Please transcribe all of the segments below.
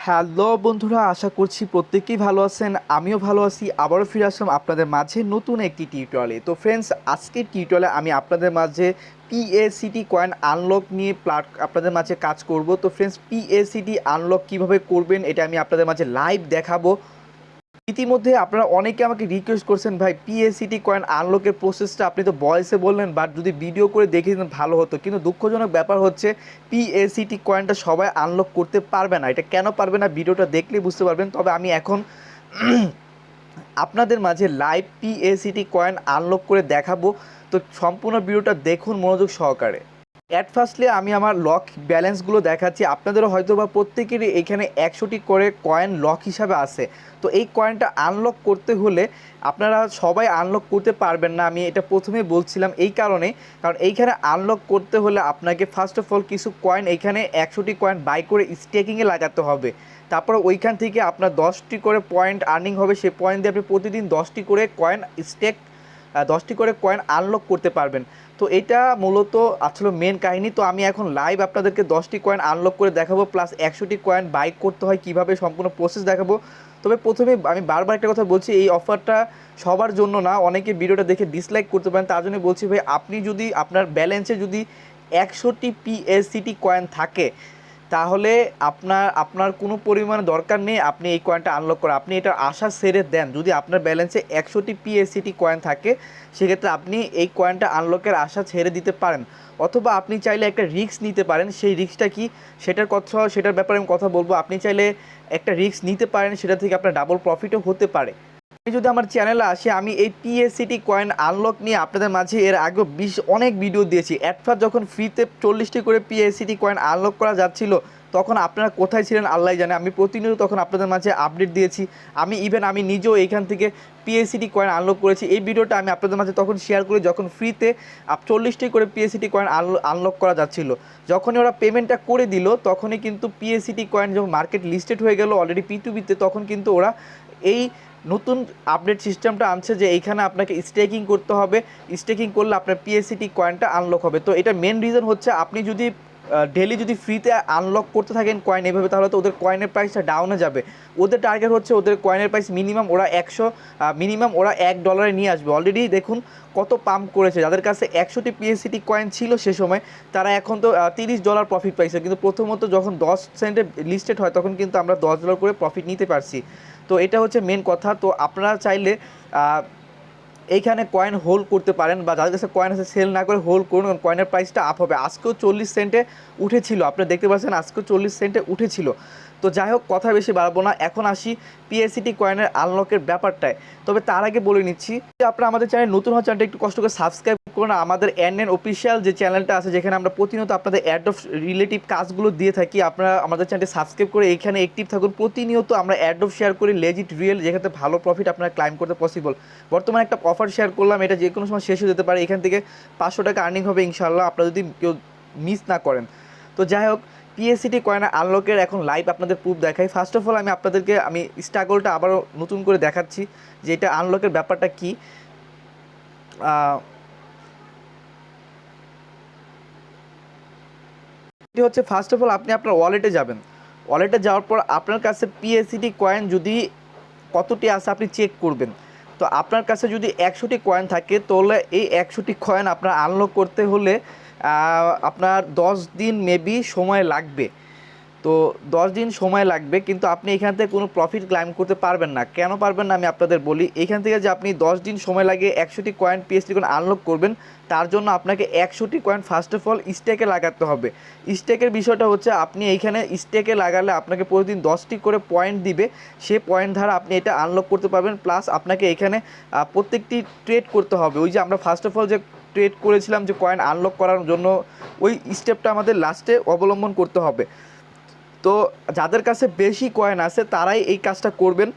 Hello বন্ধুরা, আশা করছি প্রত্যেকেই ভালো আছেন। আমিও ভালো আছি। আবারও ফিরে আসলাম আপনাদের মাঝে নতুন একটি টিউটোরিয়ালে। তো ফ্রেন্ডস, আজকের টিউটোরিয়ালে আমি আপনাদের মাঝে পিএসিটি কয়েন আনলক নিয়ে আপনাদের মাঝে কাজ করব। তো ফ্রেন্ডস, পিএসিটি আনলক কিভাবে করবেন এটা আমি আপনাদের মাঝে লাইভ দেখাবো। ইতিমধ্যে আপনারা অনেকে আমাকে রিকোয়েস্ট করছেন, ভাই পিএসিটি কয়েন আনলকের প্রসেসটা আপনি তো ভয়েসে বললেন, বাট যদি ভিডিও করে দেখে দিতেন ভালো হতো। কিন্তু দুঃখজনক ব্যাপার হচ্ছে পিএসিটি কয়েনটা সবাই আনলক করতে পারবে না। এটা কেন পারবে না ভিডিওটা দেখলেই বুঝতে পারবেন। তবে আমি এখন আপনাদের মাঝে লাইভ পিএসিটি কয়েন আনলক করে দেখাবো। তো সম্পূর্ণ ভিডিওটা দেখুন মনোযোগ সহকারে। অ্যাট ফার্স্টলি আমি আমার লক ব্যালেন্সগুলো দেখাচ্ছি। আপনাদেরও হয়তো বা প্রত্যেকেরই এখানে 100টি করে কয়েন লক হিসাবে আছে। তো এই কয়েনটা আনলক করতে হলে আপনারা সবাই আনলক করতে পারবেন না, আমি এটা প্রথমে বলছিলাম এই কারণে। কারণ এইখানে আনলক করতে হলে আপনাকে ফার্স্ট অফ অল কিছু কয়েন এইখানে 100টি কয়েন বাই করে স্টেকিংয়ে লাগাতে হবে। তারপরে ওইখান থেকে আপনার 10টি করে পয়েন্ট আর্নিং হবে। সেই পয়েন্ট দিয়ে আপনি প্রতিদিন 10টি করে কয়েন স্টেক 10টি করে কয়েন আনলক করতে পারবেন। তো এটা মূলত আসলে মেন কাহিনী। তো আমি এখন লাইভ আপনাদেরকে 10টি কয়েন আনলক করে দেখাবো, প্লাস 100টি কয়েন বাই করতে হয় কীভাবে সম্পূর্ণ প্রসেস দেখাবো। তবে প্রথমে আমি বারবার একটা কথা বলছি, এই অফারটা সবার জন্য না। অনেকে ভিডিওটা দেখে ডিসলাইক করতে পারেন, তার জন্য বলছি ভাই, আপনি যদি আপনার ব্যালেন্সে যদি 100টি পিএসসিটি কয়েন থাকে তাহলে আপনার কোনো পরিমাণে দরকার নেই আপনি এই কয়েনটা আনলক করা। আপনি এটার আশা ছেড়ে দেন। যদি আপনার ব্যালেন্সে 100টি পিএসসিটি কয়েন থাকে সেক্ষেত্রে আপনি এই কয়েনটা আনলকের আশা ছেড়ে দিতে পারেন। অথবা আপনি চাইলে একটা রিস্ক নিতে পারেন। সেই রিস্কটা কি সেটার ব্যাপারে আমি কথা বলবো। আপনি চাইলে একটা রিস্ক নিতে পারেন, সেটা থেকে আপনার ডাবল প্রফিটও হতে পারে। আমি যদি আমার চ্যানেলে আসি, আমি এই পিএসসিটি কয়েন আনলক নিয়ে আপনাদের মাঝে এর আগে অনেক ভিডিও দিয়েছি। অ্যাডফার্স্ট যখন ফ্রিতে 40টি করে পিএসসিটি কয়েন আনলক করা যাচ্ছিল তখন আপনারা কোথায় ছিলেন আল্লাহ জানে। আমি প্রতিনিয়ত তখন আপনাদের মাঝে আপডেট দিয়েছি। আমি নিজেও এইখান থেকে পিএসসিটি কয়েন আনলক করেছি। এই ভিডিওটা আমি আপনাদের মাঝে তখন শেয়ার করি যখন ফ্রিতে 40টি করে পিএসসিটি কয়েন আনলক করা যাচ্ছিল। যখনই ওরা পেমেন্টটা করে দিল তখনই কিন্তু পিএসসিটি কয়েন যখন মার্কেট লিস্টেড হয়ে গেল অলরেডি P2P-তে, তখন কিন্তু ওরা এই নতুন আপডেট সিস্টেমটা আনছে যে এইখানে আপনাকে স্টেকিং করতে হবে। স্টেকিং করলে আপনার পিএসসিটি কয়েনটা আনলক হবে। তো এটা মেন রিজন হচ্ছে আপনি যদি ডেলি যদি ফ্রিতে আনলক করতে থাকেন কয়েন এভাবে, তাহলে তো ওদের কয়েনের প্রাইসটা ডাউনে যাবে। ওদের টার্গেট হচ্ছে ওদের কয়েনের প্রাইস মিনিমাম ওরা $1 নিয়ে আসবে। অলরেডি দেখুন কত পাম্প করেছে। যাদের কাছে 100টি পিএসসিটি কয়েন ছিল সে সময়, তারা এখন তো $30 প্রফিট পাইছে। কিন্তু প্রথমত যখন 10 সেন্টে লিস্টেড হয় তখন কিন্তু আমরা $10 করে প্রফিট নিতে পারছি। তো এটা হচ্ছে মেন কথা। তো আপনারা চাইলে এইখানে কয়েন হোল্ড করতে পারেন, বা যাদের কাছে কয়েন আছে সেল না করে হোল্ড করুন, কয়েনের প্রাইসটা আপ হবে। আজকেও 40 সেন্টে উঠেছিল, আপনারা দেখতে পাচ্ছেন আজকেও 40 সেন্টে উঠেছিল। তো যাই হোক, কথা বেশি বাড়াবো না, এখন আসি পিএসসিটি কয়েনের আনলকের ব্যাপারটায়। তবে তার আগে বলে নিচ্ছি যে আপনারা আমাদের চ্যানেল নতুন হওয়ার চ্যানেলটা একটু কষ্ট করে সাবস্ক্রাইব করুন। আমাদের এনএন অফিসিয়াল যে চ্যানেলটা আছে, যেখানে আমরা প্রতিনিয়ত আপনাদের অ্যাড অফ রিলেটিভ কাজগুলো দিয়ে থাকি, আপনারা আমাদের চ্যানেলটি সাবস্ক্রাইব করে এইখানে অ্যাক্টিভ থাকুন। প্রতিনিয়ত আমরা অ্যাড অফ শেয়ার করি, লেজিট রিয়েল, যেখানে ভালো প্রফিট আপনারা ক্লাইম করতে পসিবল। বর্তমানে একটা অফার শেয়ার করলাম, এটা যে কোনো সময় শেষ হয়ে যেতে পারে। এখান থেকে 500 টাকা আর্নিং হবে ইনশাল্লাহ, আপনারা যদি কেউ মিস না করেন। তো যাই হোক, পিএসসিটি কয়েনের আনলকের এখন লাইভ আপনাদের প্রুফ দেখাই। ফার্স্ট অফ অল আমি স্ট্রাগলটা আবারও নতুন করে দেখাচ্ছি যে এটা আনলকের ব্যাপারটা কী। এটি হচ্ছে ফার্স্ট অফ অল আপনি আপনার ওয়ালেটে যাবেন। ওয়ালেটে যাওয়ার পর আপনার কাছে পিএসসিটি কয়েন যদি কতটি আছে আপনি চেক করবেন। তো আপনার কাছে যদি 100টি কয়েন থাকে তাহলে এই 100টি কয়েন আপনার আনলক করতে হলে আপনার 10 দিন মেবি সময় লাগবে। তো 10 দিন সময় লাগবে, কিন্তু আপনি এখান থেকে কোনো প্রফিট ক্লাইম করতে পারবেন না। কেন পারবেন না আমি আপনাদের বলি। এখান থেকে যে আপনি 10 দিন সময় লাগে 100টি কয়েন পিএসসি কয়েন আনলক করবেন, তার জন্য আপনাকে 100টি কয়েন ফার্স্ট অফ অল স্টেকে লাগাতে হবে। স্টেকের বিষয়টা হচ্ছে আপনি এইখানে স্টেকে লাগালে আপনাকে প্রতিদিন 10টি করে পয়েন্ট দিবে। সে পয়েন্ট দ্বারা আপনি এটা আনলক করতে পারবেন। প্লাস আপনাকে এখানে প্রত্যেকটি ট্রেড করতে হবে। ওই যে আমরা ফার্স্ট অফ অল যে ট্রেড করেছিলাম যে কয়েন আনলক করার জন্য, ওই স্টেপটা আমাদের লাস্টে অবলম্বন করতে হবে। তো যাদের কাছে বেশি কয়েন আছে তারাই এই কাজটা করবেন।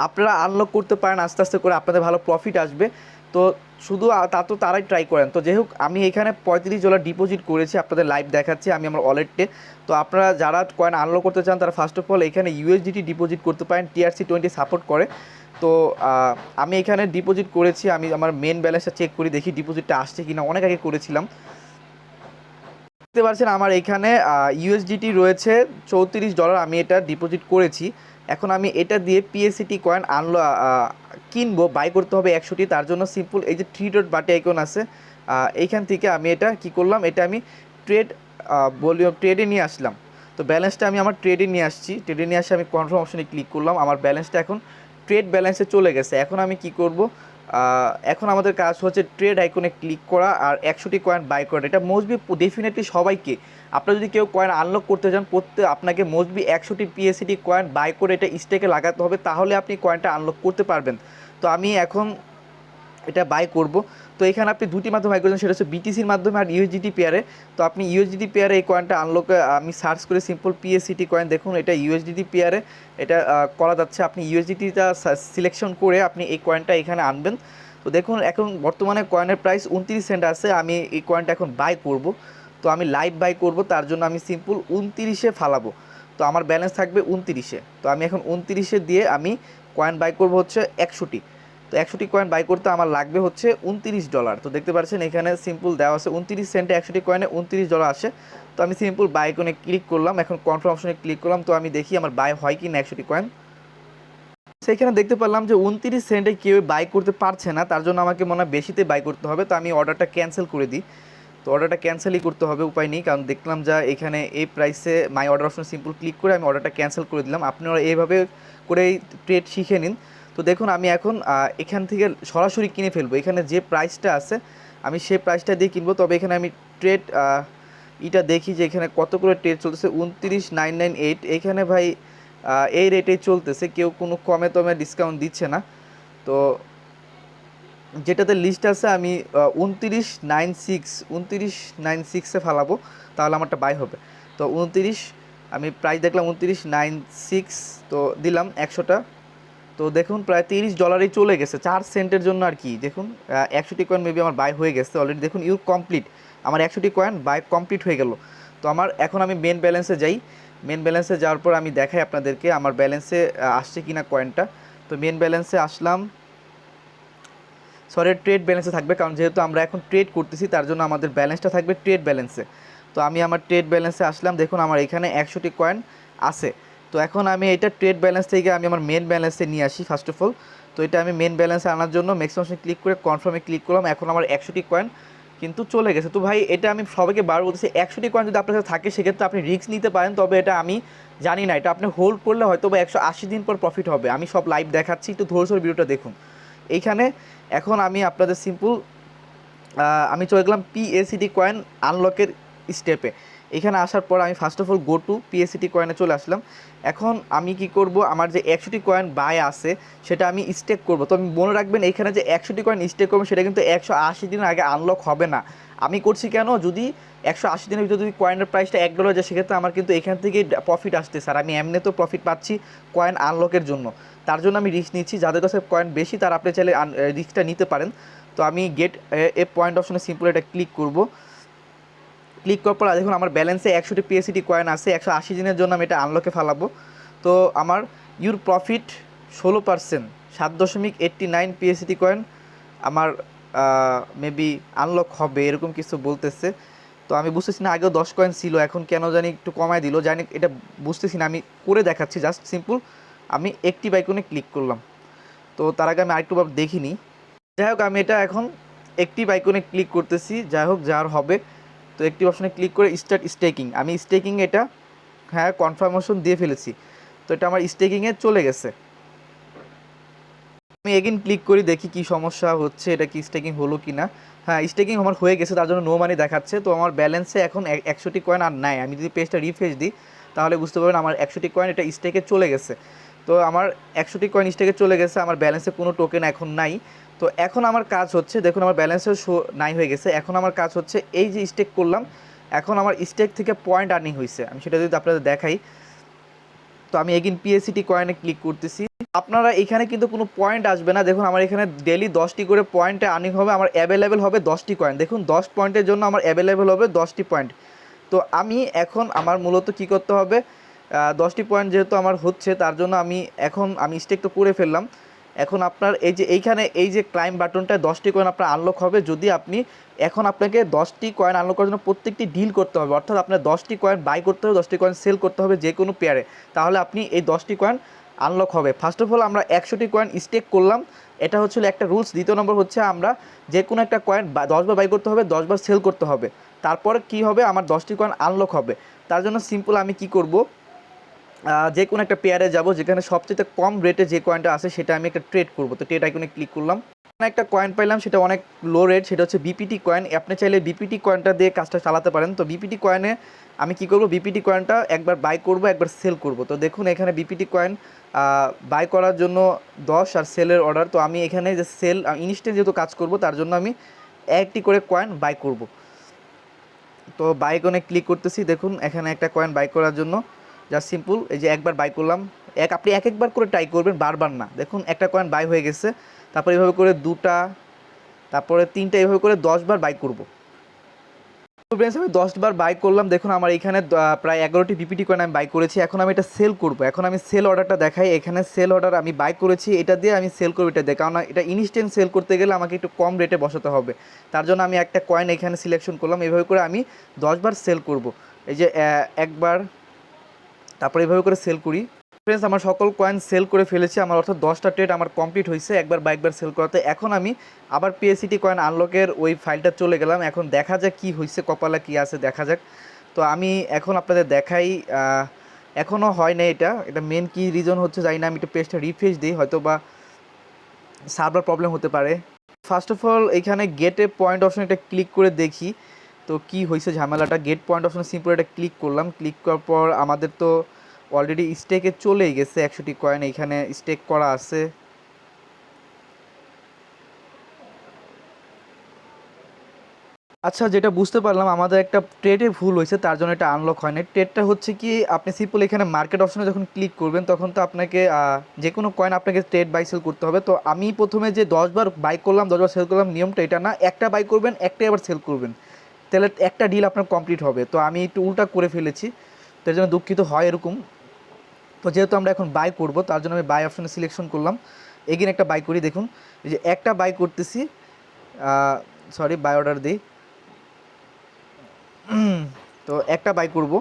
আপনারা আনলক করতে পারেন আস্তে আস্তে করে, আপনাদের ভালো প্রফিট আসবে। তো শুধু তারাই ট্রাই করেন। তো যাই হোক, আমি এখানে $35 ডিপোজিট করেছি, আপনাদের লাইভ দেখাচ্ছি আমি আমার ওয়ালেটে। তো আপনারা যারা কয়েন আনলক করতে চান তারা ফার্স্ট অফ অল এখানে USDT ডিপোজিট করতে পারেন, TRC20 সাপোর্ট করে। তো আমি এখানে ডিপোজিট করেছি। আমি আমার মেন ব্যালেন্সটা চেক করি, দেখি ডিপোজিটটা আসছে কি না। অনেক আগে করেছিলাম। দেখতে পাচ্ছেন আমার এখানে ইউএসডিটি রয়েছে $34, আমি এটা ডিপোজিট করেছি। এখন আমি এটা দিয়ে পিএসিটি কয়েন কিনবো, বাই করতে হবে 100টি। তার জন্য সিম্পল এই যে 3 ডট বাটে আইকন আছে, এইখান থেকে আমি এটা কি করলাম, এটা আমি ট্রেডে নিয়ে আসলাম। তো ব্যালেন্সটা আমি আমার ট্রেডে নিয়ে আসছি, ট্রেডে নিয়ে আসে আমি কনফার্ম অপশনে ক্লিক করলাম, আমার ব্যালেন্সটা এখন ট্রেড ব্যালেন্সে চলে গেছে। এখন আমি কি করব, এখন আমাদের কাজ হচ্ছে ট্রেড আইকনে ক্লিক করা আর 100টি কয়েন বাই করা। এটা মোস্টবি ডেফিনেটলি সবাইকে, আপনারা যদি কেউ কয়েন আনলক করতে চান আপনাকে মোস্টবি 100টি পিএসিটি কয়েন বাই করে এটা স্টেকে লাগাতে হবে, তাহলে আপনি কয়েনটা আনলক করতে পারবেন। তো আমি এখন এটা বাই করব। তো এখানে আপনি দুটি মাধ্যমে বাই করছেন, সেটা হচ্ছে বিটিসির মাধ্যমে আর ইউএসডিটি পেয়ারে। তো আপনি ইউএসডিটি পেয়ারে এই কয়েনটা আনলক, আমি সার্চ করে সিম্পল পিএসিটি কয়েন, দেখুন এটা ইউএসডিটি পেয়ারে এটা করা যাচ্ছে। আপনি ইউএসডিটিটা সিলেকশন করে আপনি এই কয়েনটা এখানে আনবেন। তো দেখুন এখন বর্তমানে কয়েনের প্রাইস 29 সেন্ট আছে, আমি এই কয়েনটা এখন বাই করব। তো আমি লাইভ বাই করব, তার জন্য আমি সিম্পল 29-এ ফালাবো। তো আমার ব্যালেন্স থাকবে 29-এ। তো আমি এখন 29-এ দিয়ে আমি কয়েন বাই করব হচ্ছে 100টি। তো 100টি কয়েন বাই করতে আমার লাগবে হচ্ছে $29। তো দেখতে পাচ্ছেন এখানে সিম্পল দেওয়া আছে 29 সেন্টে 100টি কয়েনে $29 আসে। তো আমি সিম্পল বাই আইকনে ক্লিক করলাম, এখন কনফার্ম অপশনে ক্লিক করলাম। তো আমি দেখি আমার বাই হয় কি না 100টি কয়েন। সেখানে দেখতে পেলাম যে 29 সেন্টে কেউ বাই করতে পারছে না, তার জন্য আমাকে মনে হয় বেশিতে বাই করতে হবে। তো আমি অর্ডারটা ক্যান্সেল করে দিই। তো অর্ডারটা ক্যান্সেলই করতে হবে, উপায় নেই, কারণ দেখলাম যা এখানে এই প্রাইসে my order option simple click করে আমি অর্ডারটা ক্যান্সেল করে দিলাম। আপনারা এইভাবে করেই ট্রেড শিখে নিন। তো দেখুন আমি এখন এখান থেকে সরাসরি কিনে ফেলবো, এখানে যে প্রাইসটা আছে আমি সেই প্রাইসটা দিয়ে কিনবো। তবে এখানে আমি ট্রেড এটা দেখি যে এখানে কত করে ট্রেড চলতেছে, 29,998। এখানে ভাই এই রেটেই চলতেছে, কেউ কোনো কমে টমে ডিসকাউন্ট দিচ্ছে না। তো যেটাতে লিস্ট আছে আমি 2996 ফালাবো, তাহলে আমারটা বাই হবে। তো 29 আমি প্রাইস দেখলাম 2996, তো দিলাম 100টা। তো দেখুন প্রায় $30 চলে গেছে 4 সেন্টের জন্য আর কি। দেখুন 100টি কয়েন মেবি আমার বাই হয়ে গেছে অলরেডি। দেখুন ইউ কমপ্লিট, আমার 100টি কয়েন বাই কমপ্লিট হয়ে গেল। তো আমার এখন আমি মেন ব্যালেন্সে যাই, মেন ব্যালেন্সে যাওয়ার পর আমি দেখাই আপনাদেরকে আমার ব্যালেন্সে আসছে কিনা কয়েনটা। তো মেন ব্যালেন্সে আসলাম, সরি ট্রেড ব্যালেন্সে থাকবে, কারণ যেহেতু আমরা এখন ট্রেড করতেছি তার জন্য আমাদের ব্যালেন্সটা থাকবে ট্রেড ব্যালেন্সে। তো আমি আমার ট্রেড ব্যালেন্সে আসলাম, দেখুন আমার এখানে 100টি কয়েন আছে। তো এখন আমি এটা ট্রেড ব্যালেন্স থেকে আমি আমার মেন ব্যালেন্সে নিয়ে আসি ফার্স্ট অফ অল। তো এটা আমি মেন ব্যালেন্সে আনার জন্য ম্যাক্সিমাম ক্লিক করে কনফার্মে ক্লিক করলাম। এখন আমার 100টি কয়েন কিন্তু চলে গেছে। তো ভাই এটা আমি সবাইকে বার বলতেছি, 100টি কয়েন যদি আপনার কাছে থাকে সেক্ষেত্রে আপনি রিস্ক নিতে পারেন, তবে এটা আমি জানি না, এটা আপনি হোল্ড করলে হয়তো বা 180 দিন পর প্রফিট হবে। আমি সব লাইভ দেখাচ্ছি, একটু ধৈর্য ধরে ভিডিওটা দেখুন। এইখানে এখন আমি আপনাদের সিম্পল আমি চলে গেলাম পিএসিটি কয়েন আনলকের স্টেপে। এখানে আসার পর আমি first of all go to PACT কয়েনে চলে আসলাম। এখন আমি কি করব, আমার যে 100টি কয়েন বাই আছে সেটা আমি স্টেক করব। তো আমি মনে রাখবেন এখানে যে 100টি কয়েন স্টেক করবো সেটা কিন্তু 180 দিনের আগে আনলক হবে না। আমি করছি কেন, যদি 180 দিনের ভিতরে যদি কয়েনের প্রাইসটা $1 যায় সেক্ষেত্রে আমার কিন্তু এখান থেকেই প্রফিট আসছে স্যার, আমি এমনি তো প্রফিট পাচ্ছি কয়েন আনলকের জন্য। তার জন্য আমি রিস্ক নিচ্ছি, যাদের কাছে কয়েন বেশি তারা আপনি চাইলে রিস্কটা নিতে পারেন। তো আমি গেট এ পয়েন্ট অপশনে সিম্পল এটা ক্লিক করব। ক্লিক করার পর দেখুন আমার ব্যালেন্সে 100টি পিএসিটি কয়েন আছে, 180 দিনের জন্য আমি এটা আনলকে ফালাবো। তো আমার ইউর প্রফিট 16%, 7.89 পিএসিটি কয়েন আমার মেবি আনলক হবে এরকম কিছু বলতেছে। তো আমি বুঝতেছি না, আগেও 10 কয়েন ছিল, এখন কেন জানি একটু কমায় দিল, জানি এটা বুঝতেছি না। আমি করে দেখাচ্ছি, জাস্ট সিম্পল আমি একটি আইকনে ক্লিক করলাম। তো তার আগে আমি আরেকটু দেখিনি, যাই হোক আমি এটা এখন একটি আইকনে ক্লিক করতেছি, যাই হোক যার হবে। তো একটি অপশনে ক্লিক করে স্টার্ট স্টেকিং, আমি স্টেকিং এটা হ্যাঁ কনফার্মেশন দিয়ে ফেলেছি। তো এটা আমার স্টেকিংয়ে চলে গেছে। আমি এগেন ক্লিক করি, দেখি কি সমস্যা হচ্ছে, এটা কি স্টেকিং হলো কি না। হ্যাঁ স্টেকিং আমার হয়ে গেছে, তার জন্য নো মানি দেখাচ্ছে। তো আমার ব্যালেন্সে এখন 100টি কয়েন আর নাই। আমি যদি পেজটা রিফ্রেশ দিই তাহলে বুঝতে পারবেন আমার 100টি কয়েন এটা স্টেকে চলে গেছে। তো আমার 100টি কয়েন স্টেকে চলে গেছে, আমার ব্যালেন্সে কোনো টোকেন এখন নাই। তো এখন আমার কাজ হচ্ছে, দেখুন আমার ব্যালেন্সের শো নাই হয়ে গেছে। এখন আমার কাজ হচ্ছে এই যে স্টেক করলাম, এখন আমার স্টেক থেকে পয়েন্ট আর্নিং হয়েছে, আমি সেটা যদি আপনাদের দেখাই। তো আমি এগেন পিএসিটি কয়েনে ক্লিক করতেছি। আপনারা এখানে কিন্তু কোনো পয়েন্ট আসবে না, দেখুন আমার এখানে ডেলি 10টি করে পয়েন্টে আর্নিং হবে, আমার অ্যাভেলেবেল হবে 10টি কয়েন। দেখুন 10 পয়েন্টের জন্য আমার অ্যাভেলেবেল হবে 10টি পয়েন্ট। তো আমি এখন আমার মূলত কি করতে হবে, 10টি পয়েন্ট যেহেতু আমার হচ্ছে তার জন্য আমি এখন স্টেক তো করে ফেললাম। এখন আপনার এইখানে এই যে ক্লাইম বাটনটায় 10টি কয়েন আপনার আনলক হবে যদি আপনি এখন আপনাকে 10টি কয়েন আনলক করার জন্য প্রত্যেকটি ডিল করতে হবে, অর্থাৎ আপনার 10টি কয়েন বাই করতে হবে, 10টি কয়েন সেল করতে হবে যে কোনো পেয়ারে, তাহলে আপনি এই 10টি কয়েন আনলক হবে। ফার্স্ট অফ অল আমরা 100টি কয়েন স্টেক করলাম, এটা হচ্ছিল একটা রুলস। দ্বিতীয় নম্বর হচ্ছে আমরা যে কোনো একটা কয়েন 10 বার বাই করতে হবে, 10 বার সেল করতে হবে, তারপর কি হবে আমার 10টি কয়েন আনলক হবে। তার জন্য সিম্পল আমি কি করব, যে কোনো একটা পেয়ারে যাব যেখানে সবচেয়ে কম রেটে যে কয়েনটা আছে সেটা আমি একটা ট্রেড করব। তো ট্রেড আইকনে ক্লিক করলাম, একটা কয়েন পাইলাম সেটা অনেক লো রেট, সেটা হচ্ছে বিপিটি কয়েন। আপনি চাইলে বিপিটি কয়েনটা দিয়ে কাজটা চালাতে পারেন। তো বিপিটি কয়েনে আমি কি করব, বিপিটি কয়েনটা একবার বাই করব, একবার সেল করব। তো দেখুন এখানে বিপিটি কয়েন বাই করার জন্য 10 আর সেলের অর্ডার। তো আমি এখানে যে সেল ইনস্ট্যান্ট যেহেতু কাজ করব তার জন্য আমি একটি করে কয়েন বাই করব। তো বাই আইকনে ক্লিক করতেছি, দেখুন এখানে একটা কয়েন বাই করার জন্য জাস্ট সিম্পল এই যে একবার বাই করলাম। আপনি এক একবার করে ট্রাই করবেন, বারবার না। দেখুন একটা কয়েন বাই হয়ে গেছে, তারপর এইভাবে করে 2টা, তারপরে 3টা, এইভাবে করে 10 বার বাই করব। তো ফ্রেন্ডস আমি 10 বার বাই করলাম। দেখুন আমার এখানে প্রায় 11টি বিপিটি কয়েন আমি বাই করেছি। এখন আমি এটা সেল করব। এখন আমি সেল অর্ডারটা দেখাই, এখানে সেল অর্ডার আমি বাই করেছি, এটা দিয়ে আমি সেল করব, এটা দিয়ে, কারণ এটা ইনস্ট্যান্ট সেল করতে গেলে আমাকে একটু কম রেটে বসাতে হবে। তার জন্য আমি একটা কয়েন এখানে সিলেকশন করলাম, এইভাবে করে আমি 10 বার সেল করব। এই যে একবার, তারপরে এইভাবে করে সেল করি। ফ্রেন্ডস আমার সকল কয়েন সেল করে ফেলেছি, আমার অর্থাৎ 10টা ট্রেড আমার কমপ্লিট হয়েছে একবার বা একবার সেল করাতে। এখন আমি আবার পিএসিটি কয়েন আনলকের ওই ফাইলটা চলে গেলাম। এখন দেখা যাক কি হয়েছে, কপালে কি আছে দেখা যাক। তো আমি এখন আপনাদের দেখাই, এখনও হয় না। এটা মেন কি রিজন হচ্ছে জানি না। আমি একটু পেজটা রিফ্রেশ দিই, হয়তো বা সার্ভার প্রবলেম হতে পারে। ফার্স্ট অফ অল এখানে গেটে পয়েন্ট অপশন এটা ক্লিক করে দেখি তো কি হয়েছে ঝামেলাটা। গেট পয়েন্ট অপশন সিম্পল এটা ক্লিক করলাম, ক্লিক করার পর আমাদের তো অলরেডি স্টেকে চলেই গেছে 100টি কয়েন এখানে স্টেক করা আছে। আচ্ছা, যেটা বুঝতে পারলাম আমাদের একটা ট্রেডে ভুল হয়েছে, তার জন্য এটা আনলক হয় না। ট্রেডটা হচ্ছে কি, আপনি সিম্পল এখানে মার্কেট অপশনে যখন ক্লিক করবেন তখন তো আপনাকে যে কোনো কয়েন আপনাকে ট্রেড বাই সেল করতে হবে। তো আমি প্রথমে যে 10 বার বাই করলাম 10 বার সেল করলাম, নিয়মটা এটা না, একটা বাই করবেন একটাই আবার সেল করবেন, তাহলে একটা ডিল আপনার কমপ্লিট হবে। তো আমি একটু উল্টা করে ফেলেছি, তার জন্য দুঃখিত হয় এরকম। তো যেহেতু আমরা এখন বাই করব তার জন্য আমি বাই অপশনে সিলেকশন করলাম, এগেন একটা বাই করি। দেখুন এই যে একটা বাই করতেছি, সরি বাই অর্ডার দিই। তো একটা বাই করব,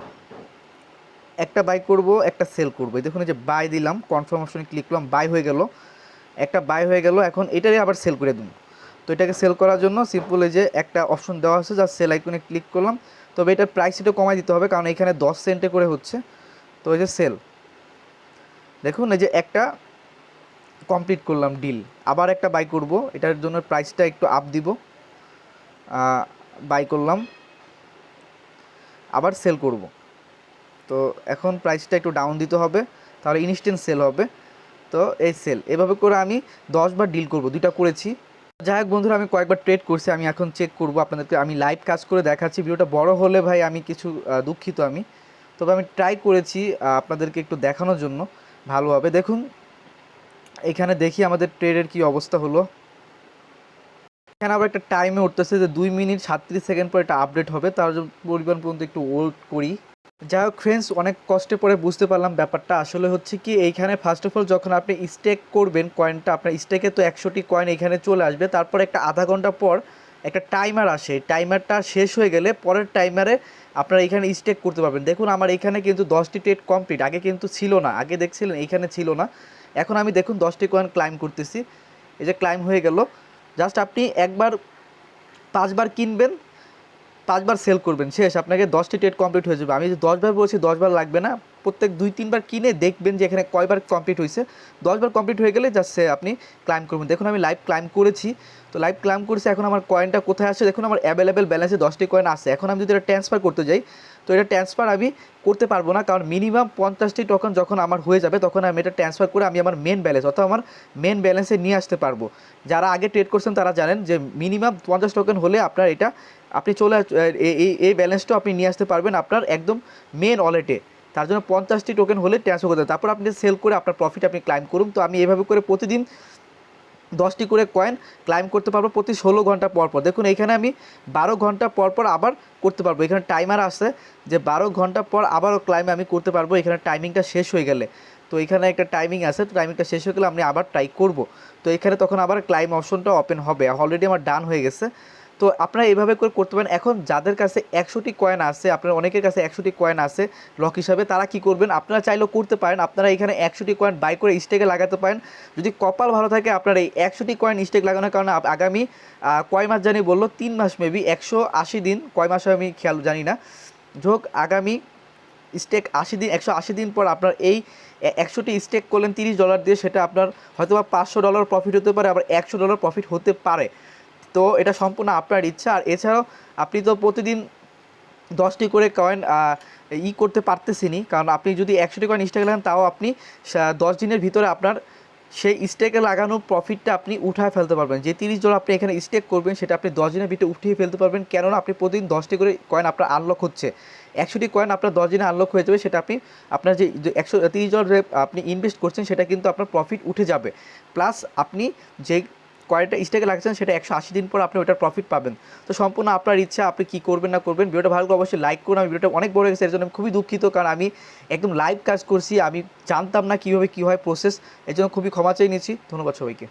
একটা সেল করব। দেখুন এই যে বাই দিলাম, কনফার্ম অপশনে ক্লিক করলাম, বাই হয়ে গেল, একটা বাই হয়ে গেল। এখন এটারই আবার সেল করে দিন। তো এটাকে সেল করার জন্য সিম্পল এই যে একটা অপশন দেওয়া আছে, যা সেল আইকনে ক্লিক করলাম। তবে এটার প্রাইস একটু কমাই দিতে হবে, কারণ এখানে 10 সেন্টে করে হচ্ছে। তো এই যে সেল, দেখুন এই যে একটা কমপ্লিট করলাম ডিল। আবার একটা বাই করব, এটার জন্য প্রাইসটা একটু আপ দিব, বাই করলাম, আবার সেল করব। তো এখন প্রাইসটা একটু ডাউন দিতে হবে, তাহলে ইনস্ট্যান্ট সেল হবে। তো এই সেল, এভাবে করে আমি 10 বার ডিল করব, 2টা করেছি। যাই হোক বন্ধুরা, আমি কয়েকবার ট্রেড করছি, আমি এখন চেক করব আপনাদেরকে, আমি লাইভ কাজ করে দেখাচ্ছি। ভিডিওটা বড় হলে ভাই আমি কিছু দুঃখিত আমি, তবে আমি ট্রাই করেছি আপনাদেরকে একটু দেখানোর জন্য ভালোভাবে। দেখুন এখানে দেখি আমাদের ট্রেডের কি অবস্থা হলো। এখানে আবার একটা টাইমে উঠতেছে যে 2 মিনিট 37 সেকেন্ড পর এটা আপডেট হবে, তার পরিমাণ পর্যন্ত একটু ওয়েট করি। যাই হোক ফ্রেন্ডস, অনেক কষ্টে পরে বুঝতে পারলাম ব্যাপারটা আসলে হচ্ছে কি, এইখানে ফার্স্ট অফ অল যখন আপনি স্টেক করবেন কয়েনটা, আপনার স্টেকে তো 100টি কয়েন এখানে চলে আসবে, তারপর একটা আধা ঘন্টা পর একটা টাইমার আসে, টাইমারটা শেষ হয়ে গেলে পরের টাইমারে আপনারা এখানে স্টেক করতে পারবেন। দেখুন আমার এখানে কিন্তু 10টি ট্রেড কমপ্লিট, আগে কিন্তু ছিল না, আগে দেখছিলেন এইখানে ছিল না। এখন আমি দেখুন 10টি কয়েন ক্লাইম করতেছি, এই যে ক্লাইম হয়ে গেল। জাস্ট আপনি একবার 5 বার কিনবেন, 5 বার সেল করবেন, শেষ, আপনাকে 10টি ট্রেড কমপ্লিট হয়ে যাবে। আমি যে 10 বার বলছি 10 বার লাগবে না, প্রত্যেক 2-3 বার কিনে দেখবেন যে এখানে কয়বার কমপ্লিট হয়েছে। 10 বার কমপ্লিট হয়ে গেলে জাস্ট আপনি ক্লাইম করবেন। দেখুন আমি লাইভ ক্লাইম করেছি, তো লাইভ ক্লাইম করেছি। এখন আমার কয়েনটা কোথায় আসছে দেখুন, আমার অ্যাভেলেবেল ব্যালেন্সে 10টি কয়েন আছে। এখন আমি যদি এটা ট্রান্সফার করতে যাই, তো এটা ট্রান্সফার আমি করতে পারবো না, কারণ মিনিমাম 50টি টোকেন যখন আমার হয়ে যাবে তখন আমি এটা ট্রান্সফার করে আমি আমার মেন ব্যালেন্স, অর্থাৎ আমার মেন ব্যালেন্সে নিয়ে আসতে পারবো। যারা আগে ট্রেড করছেন তারা জানেন যে মিনিমাম 50 টোকেন হলে আপনার এটা আপনি এই ব্যালেন্সটা আপনি নিয়ে আসতে পারবেন আপনার একদম মেন ওয়ালেটে। তার জন্য 50টি টোকেন হলে ট্রান্সফার করতে হবে, তারপর আপনি সেল করে আপনার প্রফিট আপনি ক্লাইম করুন। তো আমি এভাবে করে প্রতিদিন 10টি করে কয়েন ক্লাইম করতে পারবো প্রতি 16 ঘন্টা পর পর। দেখুন এখানে আমি 12 ঘন্টা পর পর আবার করতে পারবো, এখানে টাইমার আছে যে 12 ঘন্টা পর আবারও ক্লাইম আমি করতে পারবো এখানে টাইমিংটা শেষ হয়ে গেলে। তো এখানে একটা টাইমিং আছে, তো টাইমিংটা শেষ হয়ে গেলে আমি আবার ট্রাই করব। তো এখানে তখন আবার ক্লাইম অপশনটা ওপেন হবে, অলরেডি আমার ডান হয়ে গেছে। তো আপনারা এইভাবে করে করতে পারেন। এখন যাদের কাছে 100টি কয়েন আছে, আপনারা অনেকের কাছে 100টি কয়েন আছে লক হিসাবে, তারা কি করবেন, আপনারা চাইলেও করতে পারেন, আপনারা এখানে 100টি কয়েন বাই করে স্টেকে লাগাতে পারেন। যদি কপাল ভালো থাকে আপনার এই 100টি কয়েন স্টেক লাগানোর কারণে আগামী কয় মাস জানি বললো, 3 মাস মেবি, 180 দিন, কয় মাস আমি খেয়াল জানি না, যোগ আগামী স্টেক 80 দিন, 180 দিন পর আপনার এই 100টি স্টেক করলেন $30 দিয়ে, সেটা আপনার হয়তো বা $500 প্রফিট হতে পারে, আবার $100 প্রফিট হতে পারে। তো এটা সম্পূর্ণ আপনার ইচ্ছা। আর এছাড়াও আপনি তো প্রতিদিন 10টি করে কয়েন করতে পারতেছেনই, কারণ আপনি যদি 100টি কয়েন স্টেক লাগান তাও আপনি 10 দিনের ভিতরে আপনার সেই স্টেকে লাগানো প্রফিটটা আপনি উঠায় ফেলতে পারবেন। যে $30 আপনি এখানে স্টেক করবেন সেটা আপনি 10 দিনের ভিতরে উঠিয়ে ফেলতে পারবেন, কেননা আপনি প্রতিদিন 10টি করে কয়েন আপনার আনলক হচ্ছে। 100টি কয়েন আপনার 10 দিনে আনলক হয়ে যাবে, সেটা আপনি আপনার যে $130 আপনি ইনভেস্ট করছেন সেটা কিন্তু আপনার প্রফিট উঠে যাবে, প্লাস আপনি যে কয়েনটা স্টেকে লাগছেন সেটা 180 দিন পর আপনি ওটার প্রফিট পাবেন। তো সম্পূর্ণ আপনার ইচ্ছা, আপনি কী করবেন না করবেন। ভিডিওটা ভালো করে অবশ্যই লাইক করুন। আমি ভিডিওটা অনেক বড় হয়ে গেছে, এর জন্য আমি খুবই দুঃখিত, কারণ আমি একদম লাইভ কাজ করছি, আমি জানতাম না কীভাবে কী হয় প্রসেস, এর জন্য খুবই ক্ষমা চেয়ে নিচ্ছি। ধন্যবাদ সবাইকে।